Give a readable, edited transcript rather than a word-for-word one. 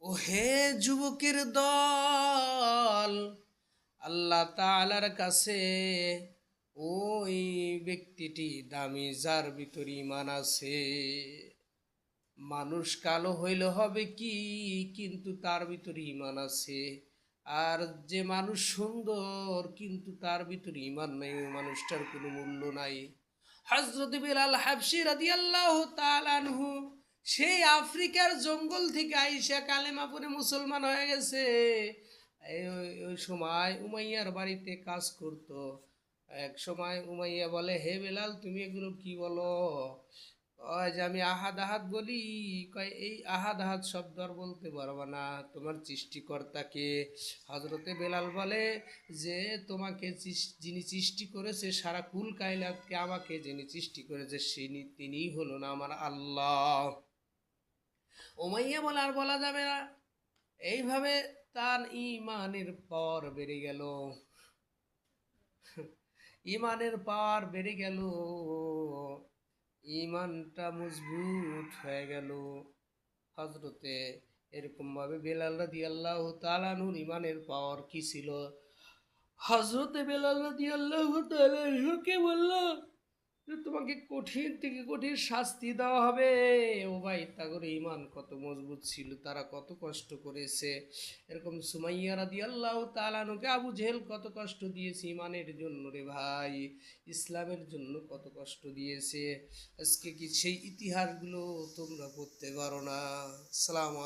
ও হে যুবকের দল, আল্লাহ তাআলার কাছে ওই ব্যক্তিটি দামি যার ভিতর ঈমান আছে। মানুষ কালো হইলে হবে কি, কিন্তু তার ভিতরে ঈমান আছে। আর যে মানুষ সুন্দর কিন্তু তার ভিতরে ঈমান নাই, ওই মানুষটার কোনো মূল্য নাই। হযরত বিলাল হাবশী রাদিয়াল্লাহু তাআলা আনহু সেই আফ্রিকার জঙ্গল থেকে আইসা কালেমা পড়ে মুসলমান হয়ে গেছে। ওই সময় উমাইয়ার বাড়িতে কাজ করতো। এক সময় উমাইয়া বলে, হে বেলাল, তুমি এগুলো কি বলো? কয় যে আমি আহাদ আহাদ বলি। কয় এই আহাদ আহাদ শব্দ আর বলতে পারবো না, তোমার সৃষ্টিকর্তাকে। হজরতে বেলাল বলে যে তোমাকে যিনি সৃষ্টি করেছে সারা কুল কায়নাতকে, আমাকে যিনি সৃষ্টি করেছে তিনিই হলো না আমার আল্লাহ। উমাইয়া বলে আর বলা যাবে না। এইভাবে তার ইমানের পর বেড়ে গেল, ইমানের পাওয়ার বেড়ে গেল, ইমানটা মজবুত হয়ে গেল। হজরতে এরকমভাবে বেলাল রাদিয়াল্লাহু তাআলা আনহুর ইমানের পাওয়ার কি ছিল? হজরতে বেলাল রাদিয়াল্লাহু তাআলা আনহুকে বলল যে তোমাকে কঠিন থেকে কঠিন শাস্তি দেওয়া হবে। ও ভাই, তাগর ইমান কত মজবুত ছিল, তারা কত কষ্ট করেছে। এরকম সুমাইয়া রাদিয়াল্লাহু তাআলা আনহুকে আবু জেহেল কত কষ্ট দিয়েছে ইমানের জন্য রে ভাই, ইসলামের জন্য কত কষ্ট দিয়েছে। আজকে কি সেই ইতিহাসগুলো তোমরা পড়তে পারো না? আসসালামু আলাইকুম।